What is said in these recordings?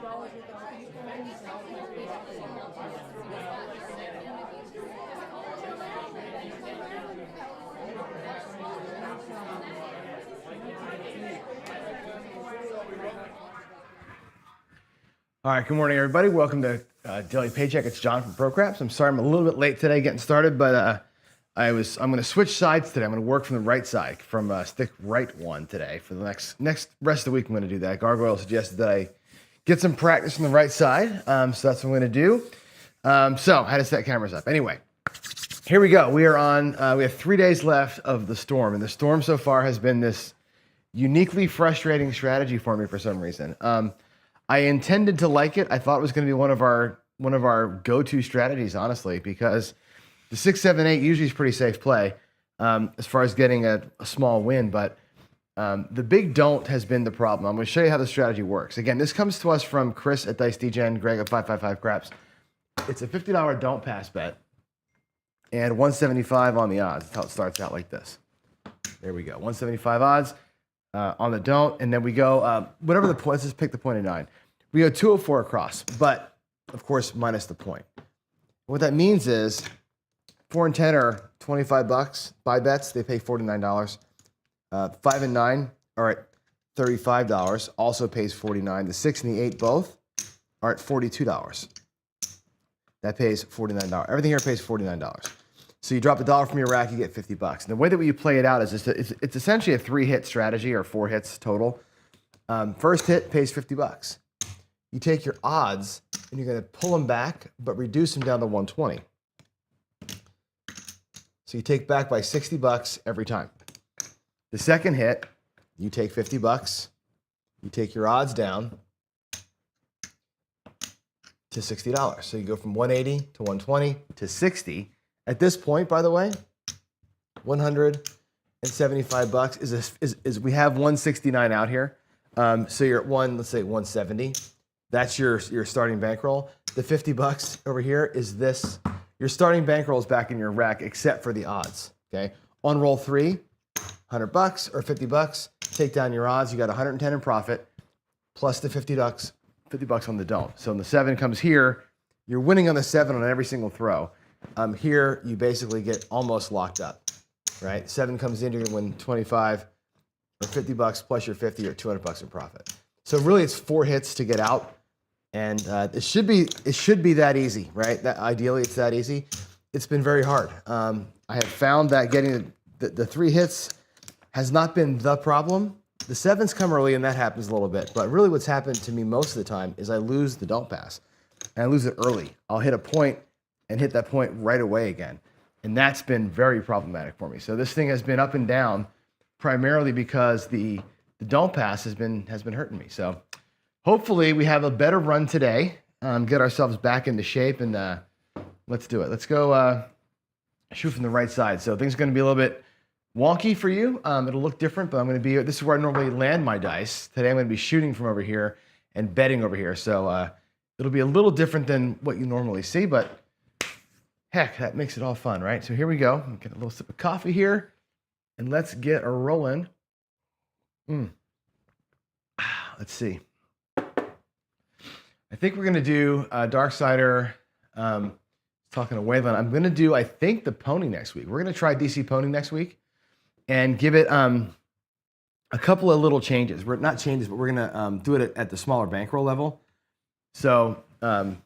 All right, good morning, everybody. Welcome to Daily Paycheck. It's John from Craps. I'm sorry I'm a little bit late today getting started, but I'm going to switch sides today. I'm going to work from the right side, from stick right one today for the next rest of the week. I'm going to do that. Gargoyle suggested that I get some practice on the right side, so that's what I'm going to do. So I had to set cameras up. Anyway, here we go. We are on. We have 3 days left of the storm, and the storm so far has been this uniquely frustrating strategy for me for some reason. I intended to like it. I thought it was going to be one of our go-to strategies, honestly, because the 6, 7, 8 usually is pretty safe play as far as getting a small win. But the big don't has been the problem. I'm going to show you how the strategy works. Again, this comes to us from Chris at Dice Degeny, Greg at 555 Craps. It's a $50 don't pass bet and 175 on the odds. That's how it starts out, like this. There we go. 175 odds. On the don't, and then we go, whatever the point, let's just pick the point of 9. We go 204 across, but of course, minus the point. What that means is 4 and 10 are $25. Buy bets, they pay $49. 5 and 9 are at $35, also pays $49. The 6 and the 8 both are at $42. That pays $49. Everything here pays $49. So you drop $1 from your rack, you get $50. And the way that you play it out is it's essentially a 3-hit strategy, or 4 hits total. First hit pays $50. You take your odds and you're going to pull them back, but reduce them down to 120. So you take back by $60 every time. The second hit, you take $50. You take your odds down to $60. So you go from 180 to 120 to 60. At this point, by the way, $175 is we have 169 out here. So you're at let's say 170. That's your starting bankroll. The $50 over here is this. Your starting bankroll is back in your rack, except for the odds. Okay. On roll 3, $100 or $50. Take down your odds. You got 110 in profit, plus the $50 on the don't. So when the 7 comes here, you're winning on the 7 on every single throw. Here, you basically get almost locked up, right? 7 comes in, you're going to win 25 or $50 plus your 50 or $200 in profit. So really, it's 4 hits to get out, and it should be that easy, right? That ideally, it's that easy. It's been very hard. I have found that getting the 3 hits has not been the problem. The 7s come early, and that happens a little bit. But really, what's happened to me most of the time is I lose the don't pass, and I lose it early. I'll hit a point and hit that point right away again. And that's been very problematic for me. So this thing has been up and down primarily because the don't pass has been hurting me. So hopefully we have a better run today, get ourselves back into shape, and let's do it. Let's go shoot from the right side. So things are going to be a little bit wonky for you. It'll look different, but this is where I normally land my dice. Today I'm going to be shooting from over here and betting over here. So it'll be a little different than what you normally see, but heck, that makes it all fun, right? So here we go. Get a little sip of coffee here, and let's get a rolling. Let's see. I think we're going to do Darksider talking to Waylon. I'm going to do, I think, the pony next week. We're going to try DC Pony next week and give it a couple of little changes. We're not changes, but we're going to do it at the smaller bankroll level. So I'm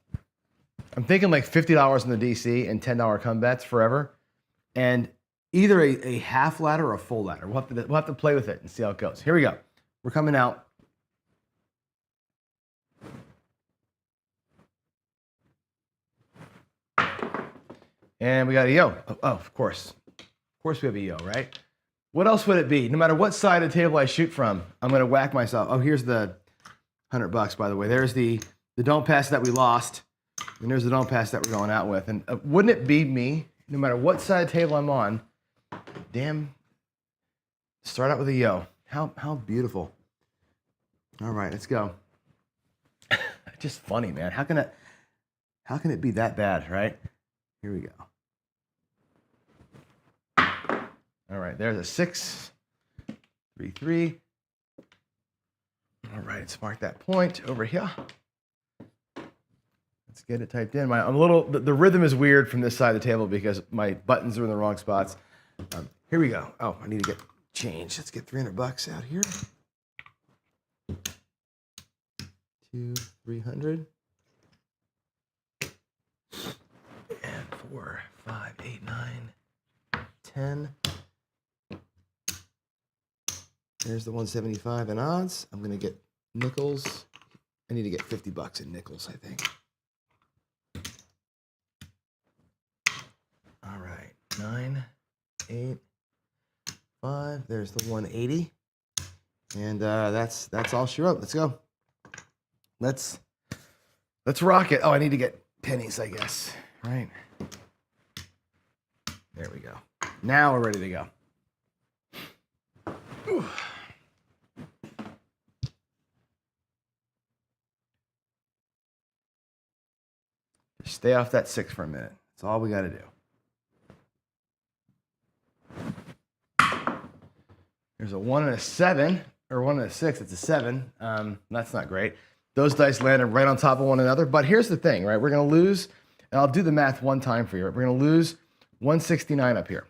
thinking like $50 in the DC and $10 come bets forever, and either a half ladder or a full ladder. We'll have to play with it and see how it goes. Here we go. We're coming out. And we got a yo. Oh, of course. Of course we have a yo, right? What else would it be? No matter what side of the table I shoot from, I'm going to whack myself. Oh, here's the $100, by the way. There's the don't pass that we lost. And there's the don't pass that we're going out with. And wouldn't it be me, no matter what side of the table I'm on, damn, start out with a yo. How beautiful. All right, let's go. Just funny, man. How can it be that bad, right? Here we go. All right, there's a 6, 3, 3. All right, let's mark that point over here. Let's get it typed in. I'm a little, the rhythm is weird from this side of the table because my buttons are in the wrong spots. Here we go. Oh, I need to get change. Let's get $300 out here. 300. And 4, 5, 8, 9, 10. There's the 175 in odds. I'm going to get nickels. I need to get $50 in nickels, I think. All right. 9, 8, 5. There's the 180. And that's all she wrote. Let's go. Let's rock it. Oh, I need to get pennies, I guess. Right. There we go. Now we're ready to go. Ooh. Just stay off that 6 for a minute. That's all we got to do. There's a 1 and a 7, or 1 and a 6. It's a 7. That's not great. Those dice landed right on top of one another. But here's the thing, right? We're going to lose, and I'll do the math one time for you. We're going to lose 169 up here.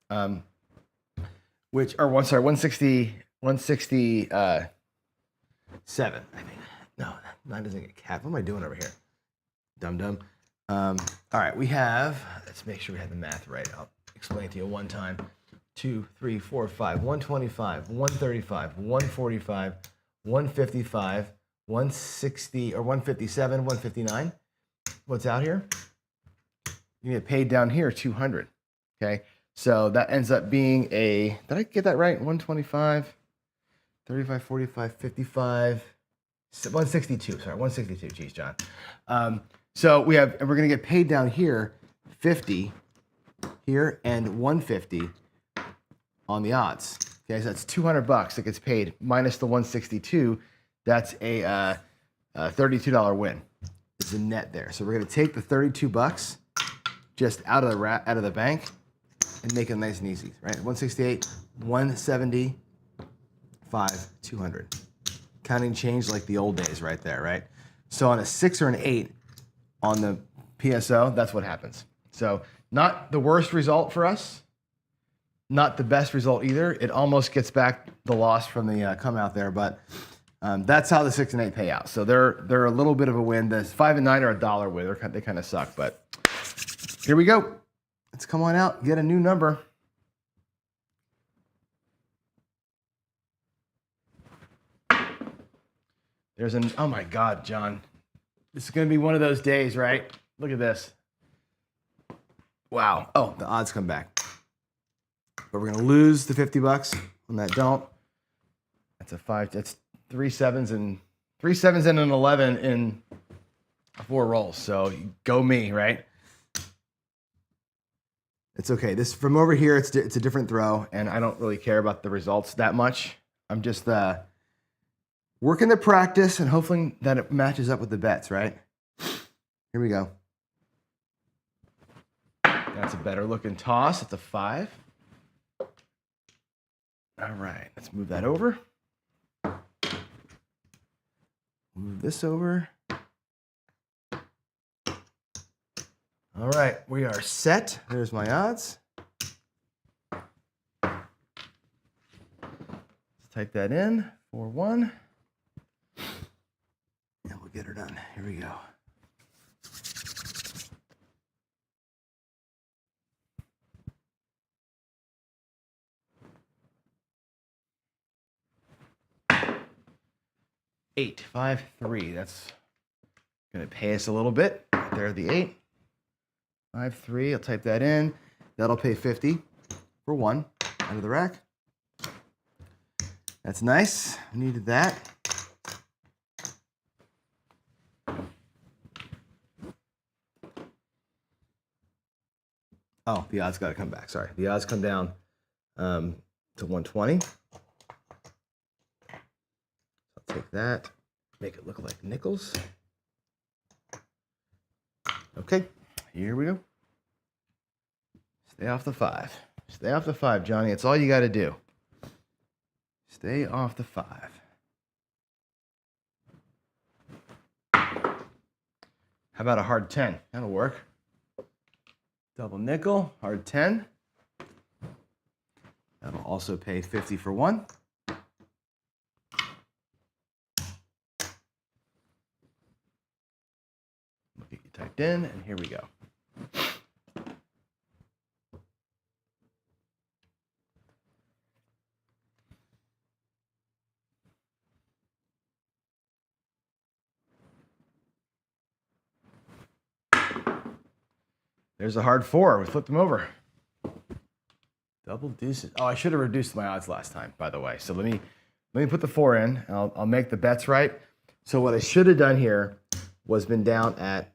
167, I think. No, that doesn't get capped. What am I doing over here? Dum-dum. All right, we have, let's make sure we have the math right. I'll explain it to you one time. 2, 3, 4, 5, 125, 135, 145, 155, 160, or 157, 159. What's out here? You get paid down here 200. Okay, so that ends up being a, did I get that right? 125, 35, 45, 55, 162. Sorry, 162. Geez, John. So we're going to get paid down here 50 here and 150 on the odds. Okay, so that's $200 that gets paid minus the 162. That's a $32 win. It's a net there. So we're going to take the $32 just out of the bank and make it nice and easy, right? 168, 175, 200. Counting change like the old days right there, right? So on a 6 or an 8 on the PSO, that's what happens. So not the worst result for us, not the best result either. It almost gets back the loss from the come out there, but that's how the 6 and 8 pay out. So they're a little bit of a win. The 5 and 9 are a dollar win. They kind of suck, but here we go. Let's come on out, get a new number. There's an, oh my God, John. This is going to be one of those days, right? Look at this. Wow. Oh, the odds come back. But we're going to lose the $50 on that don't. That's a 5. That's 3 sevens and an 11 in 4 rolls. So go me, right? It's okay. This from over here, it's a different throw, and I don't really care about the results that much. I'm just working the practice and hoping that it matches up with the bets, right? Here we go. That's a better looking toss. It's a 5. All right, let's move that over. Move this over. All right, we are set. There's my odds. Let's type that in, 4-1. And we'll get her done. Here we go. Eight, 5, 3. That's going to pay us a little bit. There, the 8. 5, 3. I'll type that in. That'll pay 50 for 1 out of the rack. That's nice. I needed that. Oh, the odds got to come back. Sorry. The odds come down to 120. I'll take that. Make it look like nickels. Okay. Here we go. Stay off the 5. Stay off the 5, Johnny. It's all you got to do. Stay off the 5. How about a hard 10? That'll work. Double nickel, hard 10. That'll also pay 50 for one. We'll get you typed in, and here we go. There's a hard 4. We flipped them over. Double deuces. Oh, I should have reduced my odds last time, by the way. So let me put the 4 in. And I'll make the bets right. So what I should have done here was been down at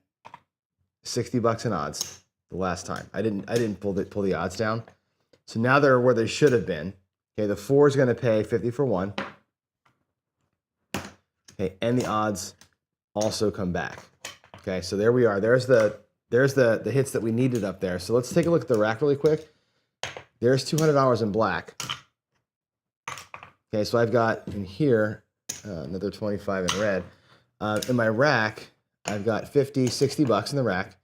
$60 in odds the last time. I didn't pull the odds down. So now they're where they should have been. Okay, the 4 is going to pay 50 for one. Okay, and the odds also come back. Okay, so there we are. There's the hits that we needed up there. So let's take a look at the rack really quick. There's $200 in black. Okay, so I've got in here another 25 in red. In my rack, I've got 50, $60 in the rack,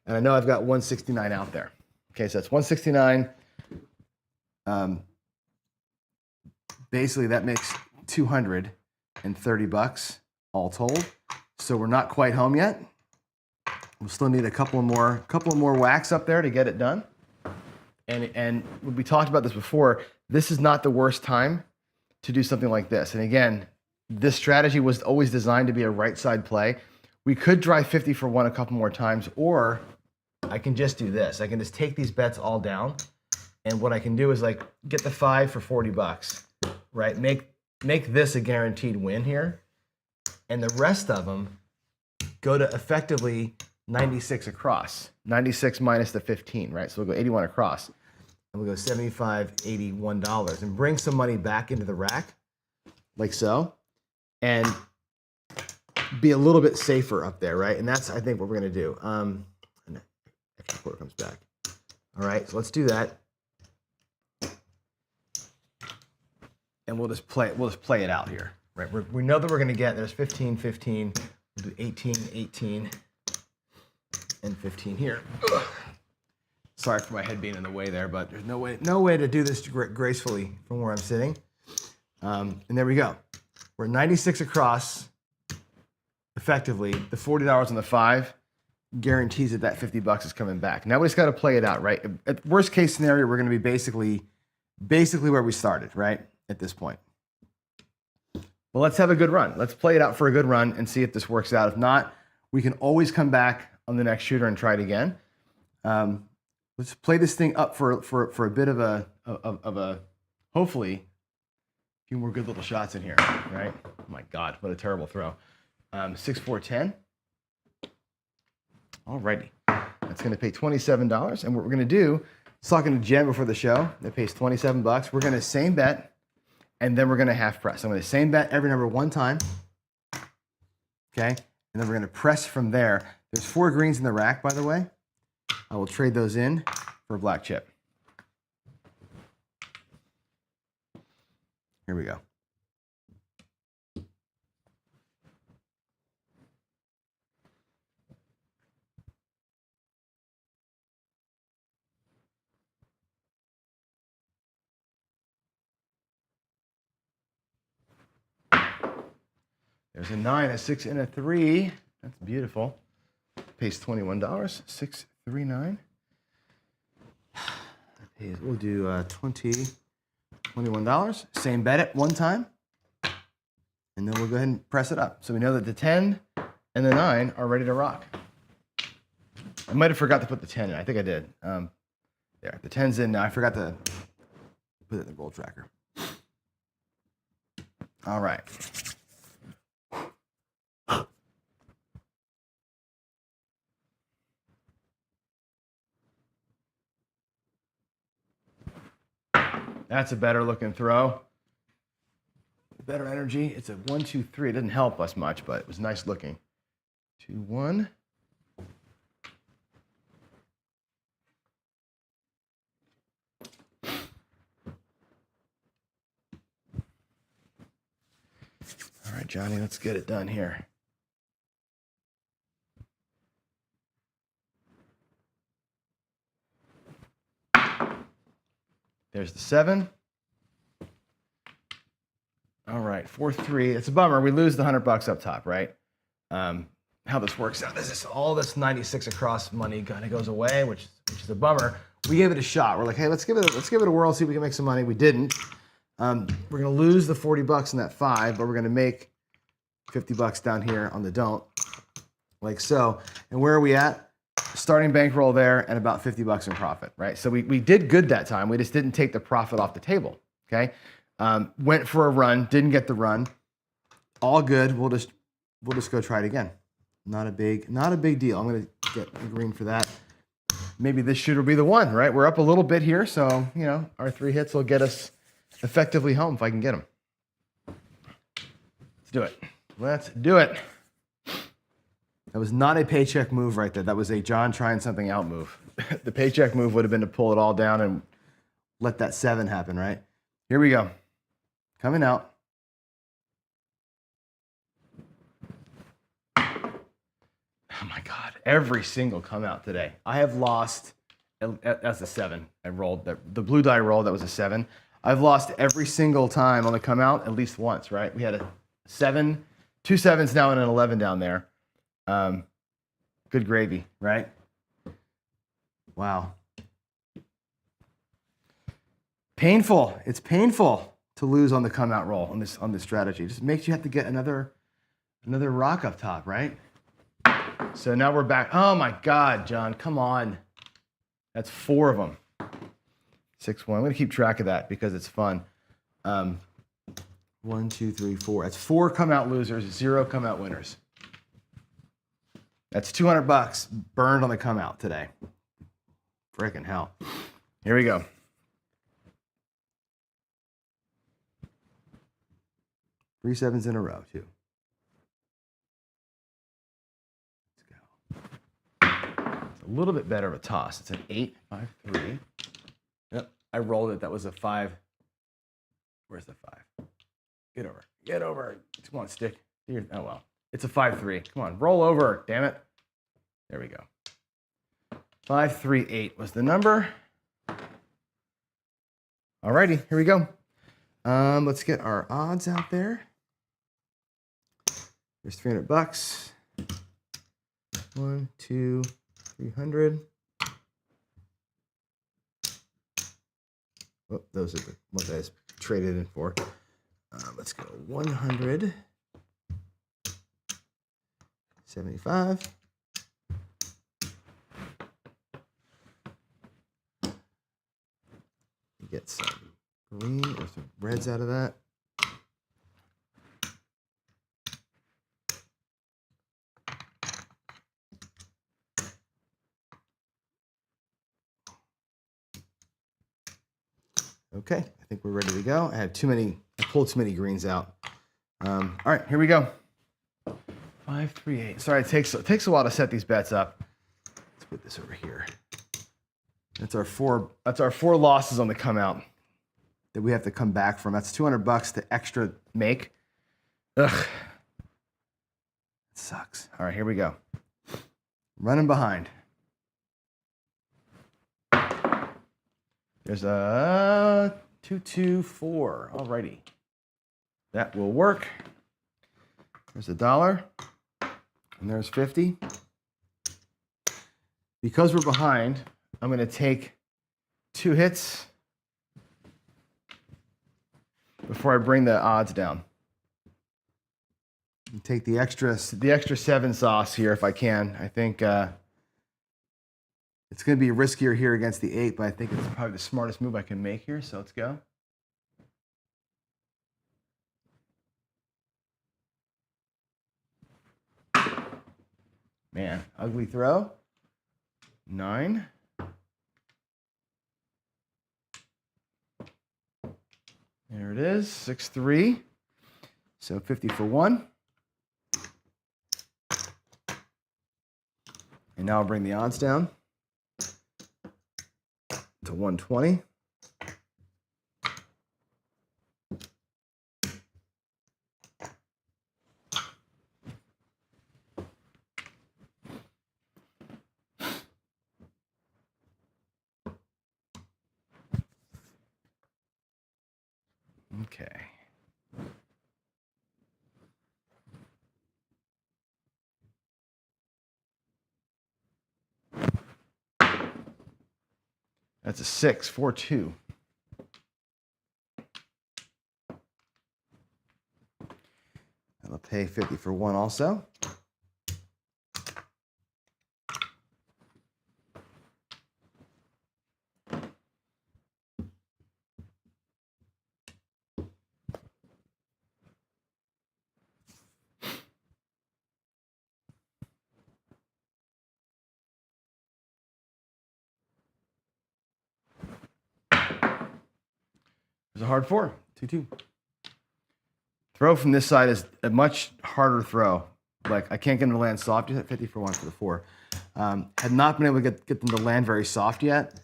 and I know I've got 169 out there. Okay, so that's 169. Basically, that makes $230 all told. So we're not quite home yet. We'll still need a couple more whacks up there to get it done. And we talked about this before. This is not the worst time to do something like this. And again, this strategy was always designed to be a right side play. We could drive 50 for one a couple more times, or I can just do this. I can just take these bets all down, and what I can do is like get the 5 for $40, right? Make this a guaranteed win here, and the rest of them go to effectively 96 across. 96 minus the 15, right? So we'll go 81 across, and we'll go $75, $81, and bring some money back into the rack, like so, and be a little bit safer up there, right? And that's, I think, what we're gonna do. And extra quarter comes back. All right, so let's do that. And we'll just play it out here, right? We know that we're gonna get, there's 15, 15, we'll do 18, 18, and 15 here. Ugh. Sorry for my head being in the way there, but there's no way to do this gracefully from where I'm sitting. And there we go. We're 96 across. Effectively, the $40 on the 5 guarantees that $50 is coming back. Now we just got to play it out, right? At worst case scenario, we're going to be basically where we started, right? At this point. Well, let's have a good run. Let's play it out for a good run and see if this works out. If not, we can always come back on the next shooter and try it again. Let's play this thing up for a bit of a hopefully a few more good little shots in here, right? Oh my God, what a terrible throw. 6, 4, 10. Alrighty, that's going to pay $27. And what we're going to do, I was talking to Jen before the show, that pays $27. We're going to same bet, and then we're going to half press. I'm going to same bet every number one time, okay? And then we're going to press from there. There's 4 greens in the rack, by the way. I will trade those in for a black chip. Here we go. There's a 9, a 6, and a 3. That's beautiful. Pays $21. 6, 3, 9. We'll do $21. Same bet it one time. And then we'll go ahead and press it up. So we know that the 10 and the 9 are ready to rock. I might have forgot to put the 10 in. I think I did. There, the 10's in now. I forgot to put it in the roll tracker. All right. That's a better looking throw. Better energy. It's a 1, 2, 3. It didn't help us much, but it was nice looking. 2, 1. All right, Johnny, let's get it done here. There's the 7. All right, 4-3. It's a bummer. We lose the $100 up top, right? How this works out. This is all this 96 across money kind of goes away, which is a bummer. We gave it a shot. We're like, hey, let's give it a whirl, see if we can make some money. We didn't. We're gonna lose the $40 in that 5, but we're gonna make $50 down here on the don't, like so. And where are we at? Starting bankroll there and about $50 in profit, right? So we did good that time. We just didn't take the profit off the table. Okay. Went for a run, didn't get the run. All good. We'll just go try it again. Not a big deal. I'm gonna get a green for that. Maybe this shooter will be the one, right? We're up a little bit here, so you know our 3 hits will get us effectively home if I can get them. Let's do it. Let's do it. That was not a paycheck move right there. That was a John trying something out move. The paycheck move would have been to pull it all down and let that 7 happen, right? Here we go. Coming out. Oh my God, every single come out today. I have lost, that's a 7. I rolled, the blue die roll, that was a 7. I've lost every single time on the come out at least once, right? We had a 7, 2 7s now and an 11 down there. Good gravy, right? Wow. Painful. It's painful to lose on the come out roll on this strategy. It just makes you have to get another rock up top, right? So now we're back. Oh my God, John, come on. That's 4 of them. 6-1. I'm gonna keep track of that because it's fun. 1, 2, 3, 4. That's 4 come out losers, 0 come out winners. That's $200 burned on the come out today. Frickin' hell. Here we go. Three 7s in a row, too. A little bit better of a toss. It's an 8, 5, 3. Yep, I rolled it. That was a 5. Where's the 5? Get over. Get over. Come on, stick. Here. Oh, well. It's a 5-3. Come on, roll over. Damn it. There we go. 5, 3, 8 was the number. Alrighty, here we go. Let's get our odds out there. There's $300. 1, 2, 300. Oh, those are the ones I just traded in for. Let's go 100. 75. Get some green or some reds out of that. Okay, I think we're ready to go. I pulled too many greens out. All right, here we go. 5, 3, 8. Sorry, it takes a while to set these bets up. Let's put this over here. That's our 4 losses on the come out that we have to come back from. That's $200 to extra make. Ugh. It sucks. All right, here we go. Running behind. There's a 2, 2, 4. Alrighty. That will work. There's $1. And there's 50. Because we're behind, I'm going to take 2 hits before I bring the odds down. And take the extra 7 sauce here if I can. I think it's going to be riskier here against the 8, but I think it's probably the smartest move I can make here. So let's go. Man, ugly throw. 9. There it is, 6-3. So 50 for 1. And now I'll bring the odds down to 120. Okay. That's a 6, 4, 2. I'll pay 50 for 1 also. There's a hard 4, 2, 2. Throw from this side is a much harder throw. Like, I can't get them to land soft yet. 50 for 1 for the 4. Had not been able to get them to land very soft yet.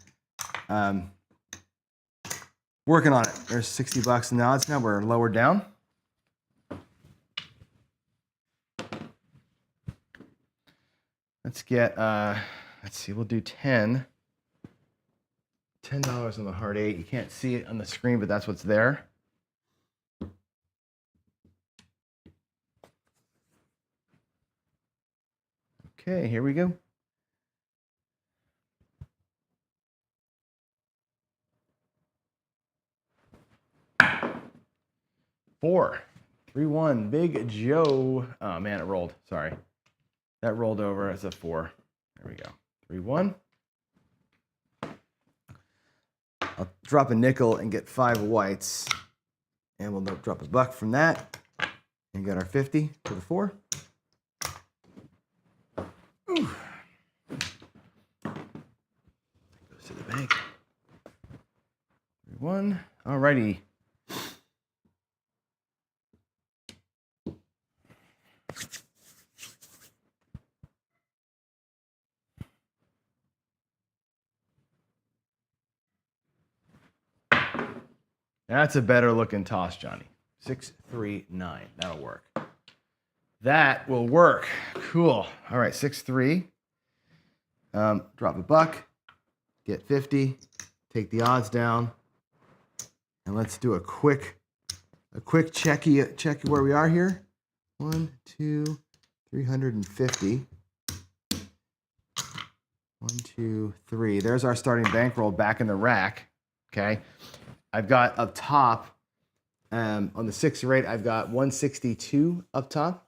Working on it. There's 60 bucks in the odds now. We're lower down. Let's get, let's see, we'll do 10. $10 on the hard 8. You can't see it on the screen, but that's what's there. Okay, here we go. 4, 3, 1. Big Joe. Oh man, it rolled. Sorry. That rolled over as a 4. There we go. 3, 1. I'll drop a nickel and get 5 whites. And we'll drop a buck from that. And get our 50 for the 4. Ooh. Goes to the bank. 3, 1. Alrighty. That's a better looking toss, Johnny. 6, 3, 9. That'll work. That will work. Cool. All right, 6, 3. Drop a buck. Get 50. Take the odds down. And let's do a quick check where we are here. 1, 2, 350. 1, 2, 3. There's our starting bankroll back in the rack. Okay. I've got up top, on the 6 or 8, I've got 162 up top,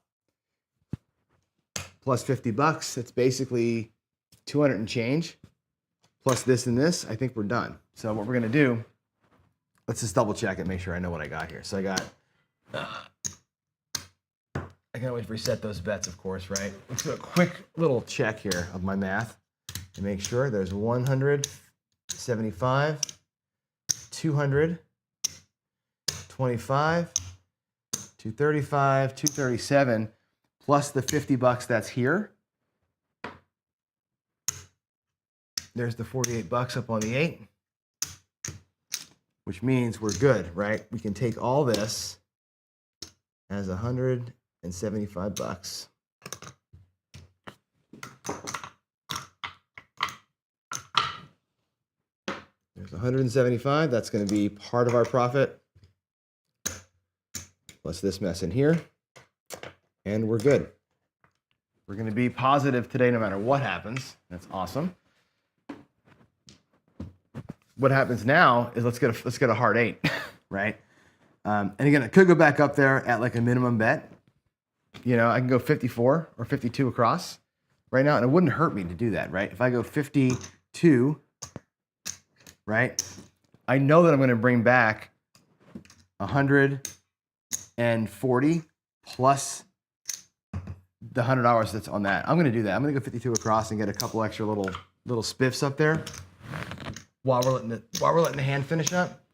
plus 50 bucks. That's basically 200 and change, plus this and this. I think we're done. So what we're gonna do, let's just double check it, make sure I know what I got here. So I got, I can always reset those bets, of course, right? Let's do a quick little check here of my math to make sure. There's 175. 200, 25, 235, 237, plus the 50 bucks that's here. There's the 48 bucks up on the 8, which means we're good, right? We can take all this as 175 bucks. There's 175. That's going to be part of our profit. Plus this mess in here. And we're good. We're going to be positive today no matter what happens. That's awesome. What happens now is let's get a hard 8, right? And again, it could go back up there at like a minimum bet. You know, I can go 54 or 52 across right now, and it wouldn't hurt me to do that, right? If I go 52, right? I know that I'm going to bring back 140 plus the $100 that's on that. I'm going to do that. I'm going to go 52 across and get a couple extra little spiffs up there while we're letting the hand finish up.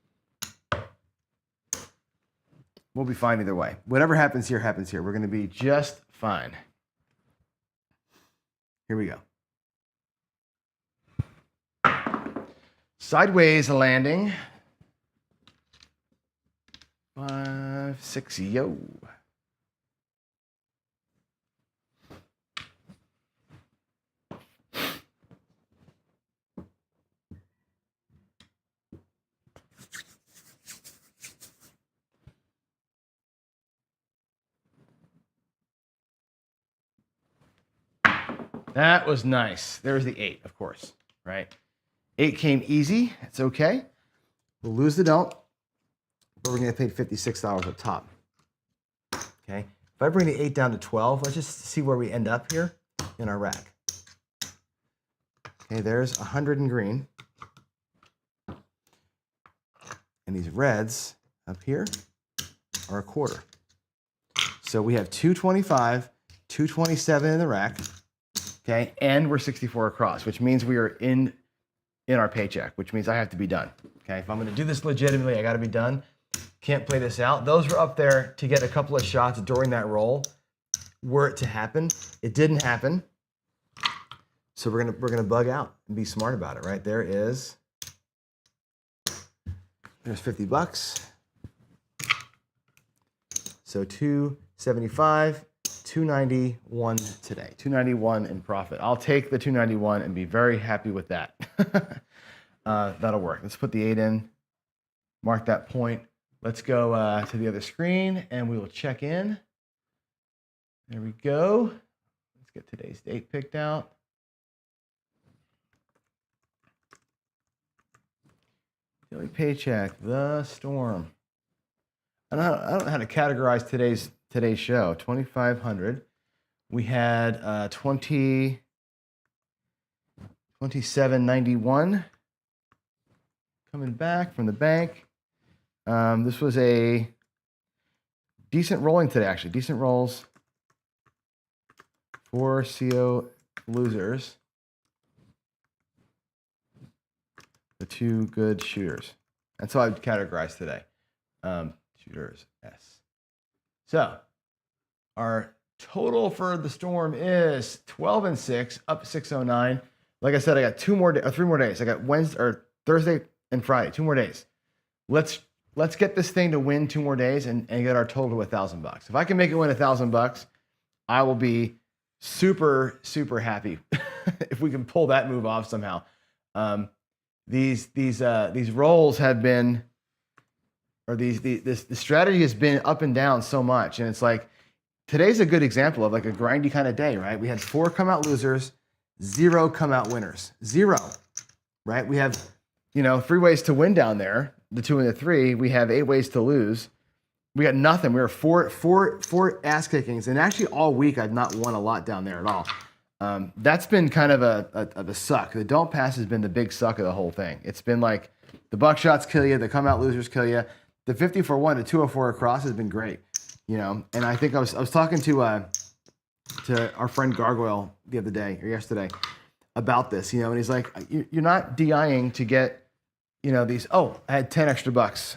We'll be fine either way. Whatever happens here happens here. We're going to be just fine. Here we go. Sideways landing. 5, 6, yo. That was nice. There's the 8, of course, right? 8 came easy. It's okay. We'll lose the don't, but we're going to get paid $56 up top. Okay. If I bring the 8 down to 12, let's just see where we end up here in our rack. Okay, there's 100 in green. And these reds up here are a quarter. So we have 225, 227 in the rack, okay, and we're 64 across, which means we are in our paycheck, which means I have to be done. Okay, if I'm going to do this legitimately, I got to be done. Can't play this out. Those were up there to get a couple of shots during that roll. Were it to happen, it didn't happen. So we're gonna bug out and be smart about it, right? There's $50. So 275, 291 today. 291 in profit. I'll take the 291 and be very happy with that. That'll work. Let's put the 8 in. Mark that point. Let's go to the other screen and we will check in. There we go. Let's get today's date picked out. Daily Paycheck, the storm. I don't know how to categorize today's show. 2,500. We had 2791 coming back from the bank. This was a decent rolling today, actually. Decent rolls for CO losers. The 2 good shooters. That's how I'd categorize today. Shooters, S. So our total for the storm is 12 and 6, up 609. Like I said, I got 3 more days. I got Wednesday or Thursday and Friday, 2 more days. Let's get this thing to win 2 more days and get our total to $1,000. If I can make it win $1,000, I will be super, super happy if we can pull that move off somehow. These rolls have been, or this strategy has been up and down so much, and it's like today's a good example of like a grindy kind of day, right? We had 4 come out losers, 0 come out winners, 0, right? We have 3 ways to win down there, the 2 and the 3. We have 8 ways to lose. We got nothing. We were four ass kickings, and actually all week I've not won a lot down there at all. That's been kind of a suck. The don't pass has been the big suck of the whole thing. It's been like the buckshots kill you, the come out losers kill you. The 50 for 1 to 204 across has been great, And I think I was talking to our friend Gargoyle the other day or yesterday about this, and he's like, you're not DIing to get, these. Oh, I had 10 extra bucks.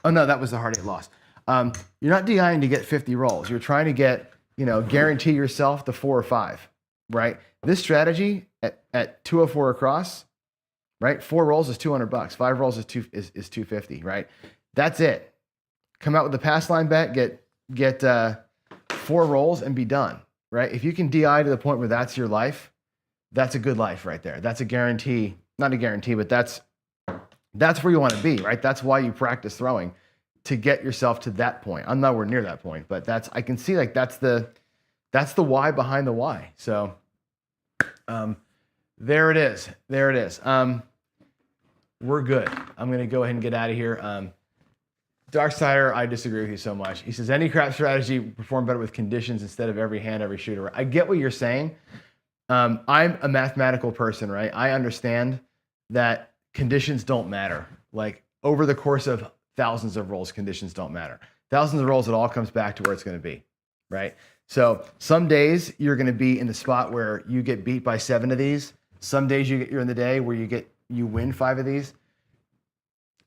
Oh no, that was the hard 8 loss. You're not DIing to get 50 rolls. You're trying to get, guarantee yourself the 4 or 5. Right? This strategy at 204 across, right? 4 rolls is $200. 5 rolls is 250, right? That's it. Come out with the pass line bet, get 4 rolls and be done, right? If you can DI to the point where that's your life, that's a good life right there. That's a guarantee, not a guarantee, but that's where you want to be, right? That's why you practice throwing, to get yourself to that point. I'm nowhere near that point, but I can see like that's the why behind the why. So there it is. We're good. I'm going to go ahead and get out of here. Darksider, I disagree with you so much. He says, any crap strategy perform better with conditions instead of every hand, every shooter. I get what you're saying. I'm a mathematical person, right? I understand that conditions don't matter. Like over the course of thousands of rolls, conditions don't matter. Thousands of rolls, it all comes back to where it's going to be, right? So some days you're going to be in the spot where you get beat by 7 of these. Some days you're in the day where you win 5 of these.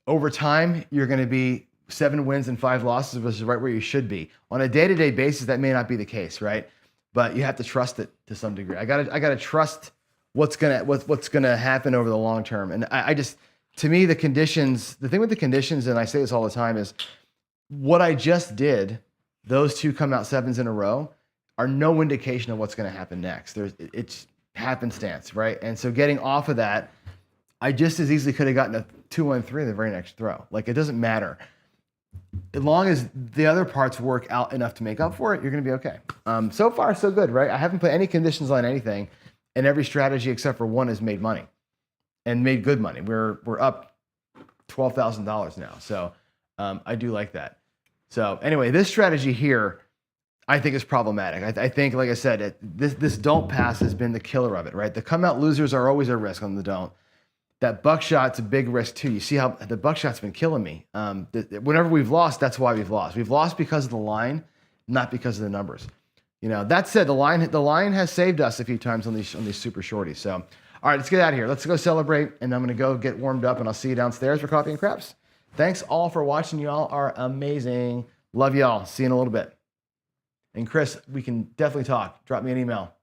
Over time, you're going to be 7 wins and 5 losses, which is right where you should be. On a day-to-day basis, that may not be the case, right? But you have to trust it to some degree. I gotta trust what's gonna happen over the long term. And I just, to me, the thing with the conditions, and I say this all the time, is what I just did. Those 2 come out 7s in a row are no indication of what's going to happen next. It's happenstance, right? And so getting off of that, I just as easily could have gotten a 2-1-3 the very next throw. Like it doesn't matter. As long as the other parts work out enough to make up for it, you're going to be okay. So far, so good, right? I haven't put any conditions on anything. and every strategy except for one has made money and made good money. We're up $12,000 now. So I do like that. So anyway, this strategy here, I think is problematic. I think, like I said, this don't pass has been the killer of it, right? The come out losers are always a risk on the don't. That buckshot's a big risk too. You see how the buckshot's been killing me. Whenever we've lost, that's why we've lost. We've lost because of the line, not because of the numbers. You know, that said, the line has saved us a few times on these super shorties. So, all right, let's get out of here. Let's go celebrate, and I'm gonna go get warmed up, and I'll see you downstairs for coffee and craps. Thanks all for watching. You all are amazing. Love y'all. See you in a little bit. And Chris, we can definitely talk. Drop me an email.